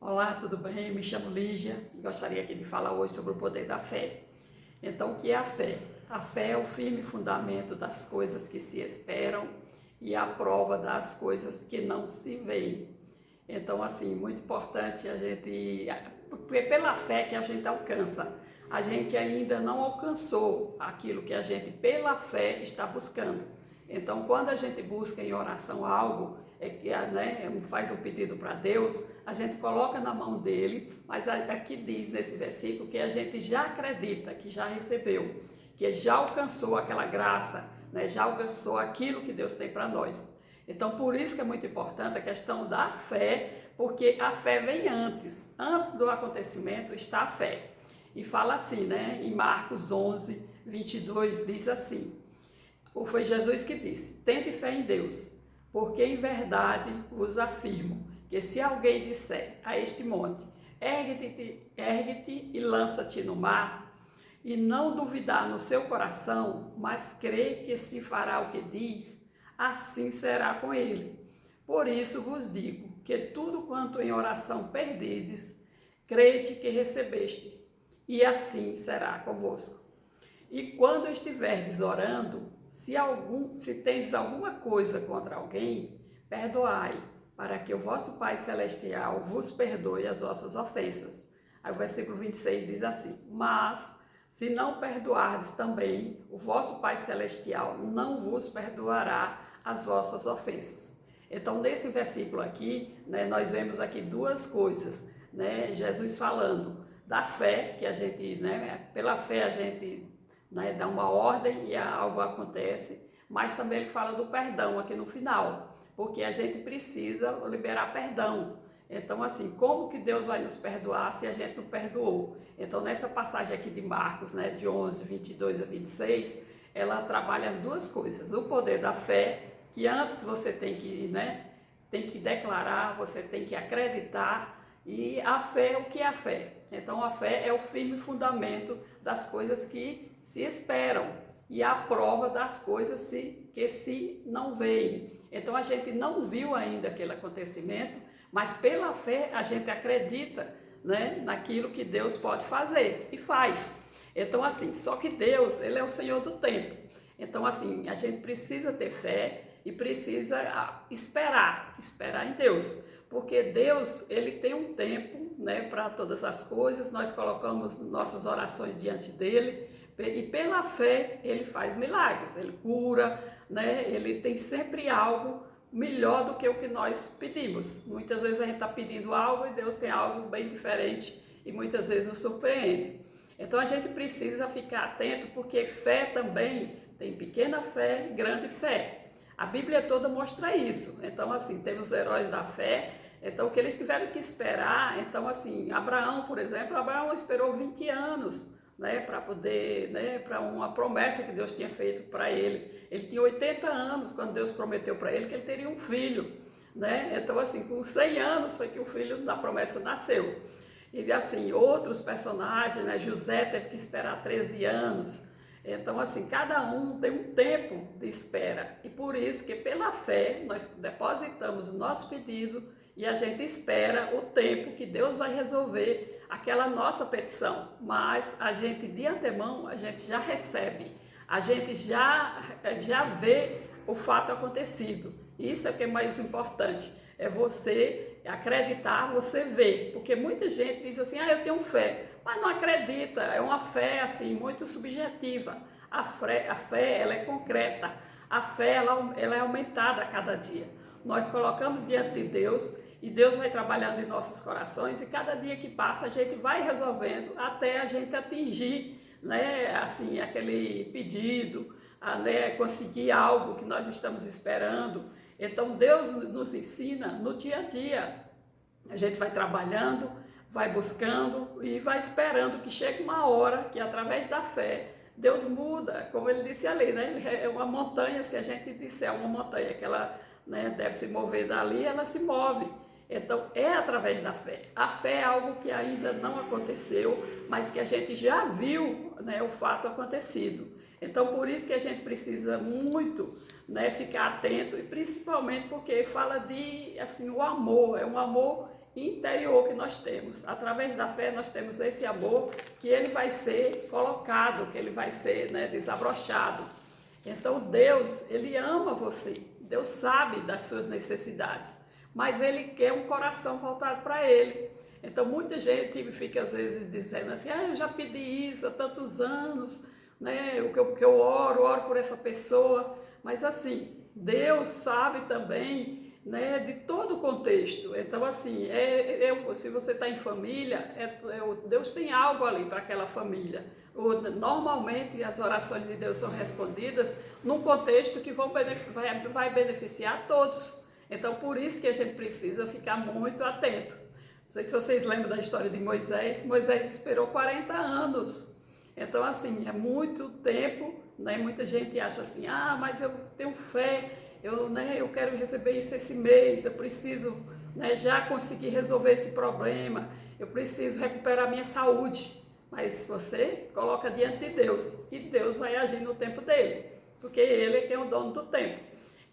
Olá, tudo bem? Me chamo Lígia e gostaria aqui de falar hoje sobre o poder da fé. Então, o que é a fé? A fé é o firme fundamento das coisas que se esperam e a prova das coisas que não se veem. Então, assim, muito importante a gente, porque é pela fé que a gente alcança. A gente ainda não alcançou aquilo que a gente, pela fé, está buscando. Então, quando a gente busca em oração algo, faz um pedido para Deus, a gente coloca na mão dele, mas aqui diz nesse versículo que a gente já acredita, que já recebeu, que já alcançou aquela graça, já alcançou aquilo que Deus tem para nós. Então, por isso que é muito importante a questão da fé, porque a fé vem antes do acontecimento está a fé. E fala assim, em Marcos 11, 22, diz assim, foi Jesus que disse, tende fé em Deus, porque em verdade vos afirmo, que se alguém disser a este monte, ergue-te e lança-te no mar, e não duvidar no seu coração, mas crê que se fará o que diz, assim será com ele. Por isso vos digo, que tudo quanto em oração perdides, crede que recebeste, e assim será convosco. E quando estiverdes orando, se tendes alguma coisa contra alguém, perdoai, para que o vosso Pai Celestial vos perdoe as vossas ofensas. Aí o versículo 26 diz assim, mas se não perdoardes também, o vosso Pai Celestial não vos perdoará as vossas ofensas. Então, nesse versículo aqui, nós vemos aqui duas coisas, Jesus falando da fé, que a gente, pela fé a gente dá uma ordem e algo acontece, mas também ele fala do perdão aqui no final, porque a gente precisa liberar perdão. Então, assim, como que Deus vai nos perdoar se a gente não perdoou? Então, nessa passagem aqui de Marcos, de 11, 22 a 26, ela trabalha as duas coisas. O poder da fé, que antes você tem que declarar, você tem que acreditar, e a fé, o que é a fé? Então, a fé é o firme fundamento das coisas que se esperam e a prova das coisas que se não veem. Então, a gente não viu ainda aquele acontecimento, mas pela fé a gente acredita, naquilo que Deus pode fazer e faz. Então, assim, só que Deus, ele é o Senhor do tempo. Então, assim, a gente precisa ter fé e precisa esperar em Deus, porque Deus, ele tem um tempo, para todas as coisas. Nós colocamos nossas orações diante dele e pela fé ele faz milagres, ele cura, ele tem sempre algo melhor do que o que nós pedimos. Muitas vezes a gente está pedindo algo e Deus tem algo bem diferente e muitas vezes nos surpreende. Então a gente precisa ficar atento, porque fé também tem pequena fé, grande fé. A Bíblia toda mostra isso. Então, assim, teve os heróis da fé, então que eles tiveram que esperar. Então, assim, Abraão, por exemplo, Abraão esperou 20 anos, para poder, para uma promessa que Deus tinha feito para ele. Ele tinha 80 anos quando Deus prometeu para ele que ele teria um filho, Então, assim, com 100 anos foi que o filho da promessa nasceu. E, assim, outros personagens, José teve que esperar 13 anos. Então, assim, cada um tem um tempo de espera, e por isso que pela fé nós depositamos o nosso pedido e a gente espera o tempo que Deus vai resolver aquela nossa petição, mas a gente de antemão, a gente já recebe, a gente já vê o fato acontecido. Isso é o que é mais importante, é você acreditar, você ver, porque muita gente diz assim, eu tenho fé, mas não acredita, é uma fé assim muito subjetiva. A fé ela é concreta, a fé ela é aumentada a cada dia. Nós colocamos diante de Deus e Deus vai trabalhando em nossos corações, e cada dia que passa a gente vai resolvendo até a gente atingir, assim, aquele pedido, conseguir algo que nós estamos esperando. Então Deus nos ensina no dia a dia. A gente vai trabalhando, vai buscando e vai esperando que chegue uma hora que, através da fé, Deus muda, como ele disse ali, É uma montanha, se a gente disser uma montanha que ela deve se mover dali, ela se move. Então, é através da fé. A fé é algo que ainda não aconteceu, mas que a gente já viu, o fato acontecido. Então, por isso que a gente precisa muito, ficar atento, e principalmente porque fala de, assim, o amor, é um amor interior que nós temos. Através da fé nós temos esse amor que ele vai ser colocado, que ele vai ser, né, desabrochado. Então Deus, ele ama você, Deus sabe das suas necessidades, mas ele quer um coração voltado para ele. Então muita gente fica às vezes dizendo assim, eu já pedi isso há tantos anos, né, o que eu oro por essa pessoa, mas assim, Deus sabe também, né, de todo o contexto. Então assim, se você está em família, Deus tem algo ali para aquela família. Normalmente as orações de Deus são respondidas num contexto que vai beneficiar a todos. Então por isso que a gente precisa ficar muito atento. Não sei se vocês lembram da história de Moisés. Moisés esperou 40 anos. Então assim, é muito tempo, né? Muita gente acha assim, mas eu tenho fé, eu quero receber isso esse mês, eu preciso, né, já conseguir resolver esse problema, eu preciso recuperar minha saúde. Mas você coloca diante de Deus e Deus vai agir no tempo dele, porque ele é quem é o dono do tempo.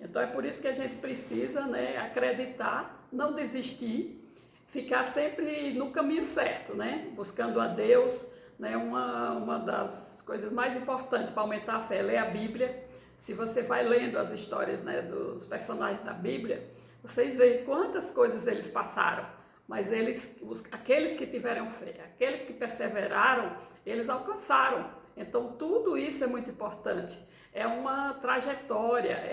Então é por isso que a gente precisa, né, acreditar, não desistir, ficar sempre no caminho certo, né, buscando a Deus, né, uma das coisas mais importantes para aumentar a fé é ler a Bíblia. Se você vai lendo as histórias, né, dos personagens da Bíblia, vocês veem quantas coisas eles passaram. Mas aqueles que tiveram fé, aqueles que perseveraram, eles alcançaram. Então tudo isso é muito importante. É uma trajetória,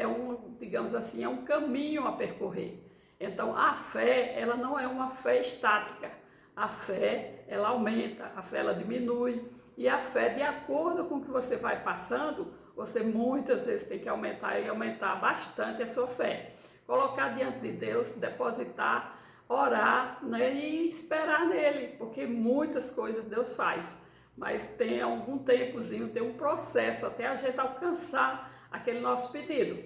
digamos assim, é um caminho a percorrer. Então a fé, ela não é uma fé estática. A fé, ela aumenta, a fé, ela diminui. E a fé, de acordo com o que você vai passando, você muitas vezes tem que aumentar e aumentar bastante a sua fé. Colocar diante de Deus, depositar, orar, né, e esperar nele, porque muitas coisas Deus faz, mas tem algum tempozinho, tem um processo até a gente alcançar aquele nosso pedido.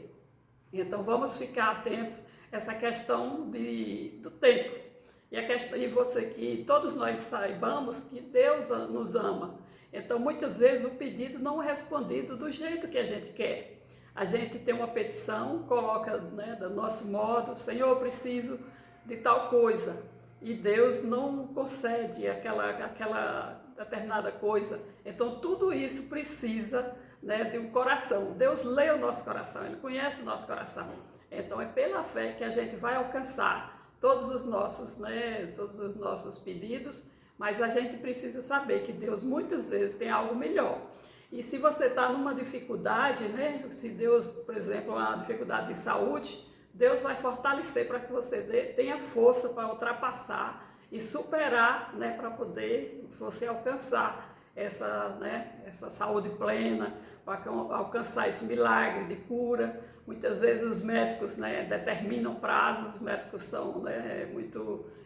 Então vamos ficar atentos a essa questão do tempo, e você, que todos nós saibamos que Deus nos ama. Então muitas vezes o pedido não é respondido do jeito que a gente quer. A gente tem uma petição, coloca, né, do nosso modo, Senhor, eu preciso de tal coisa, e Deus não concede aquela determinada coisa. Então tudo isso precisa, né, de um coração. Deus lê o nosso coração, Ele conhece o nosso coração. Então é pela fé que a gente vai alcançar todos os nossos pedidos, mas a gente precisa saber que Deus muitas vezes tem algo melhor. E se você está numa dificuldade, né, se Deus, por exemplo, uma dificuldade de saúde, Deus vai fortalecer para que você tenha força para ultrapassar e superar, né, para poder você alcançar essa saúde plena, para alcançar esse milagre de cura. Muitas vezes os médicos, né, determinam prazos, os médicos são, né,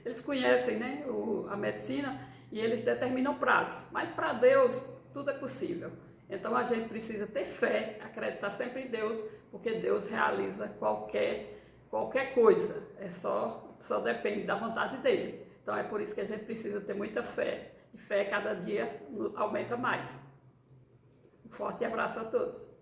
eles conhecem, né, a medicina, e eles determinam prazos, mas para Deus tudo é possível. Então a gente precisa ter fé, acreditar sempre em Deus, porque Deus realiza qualquer coisa, só depende da vontade dele. Então é por isso que a gente precisa ter muita fé, e fé cada dia aumenta mais. Um forte abraço a todos.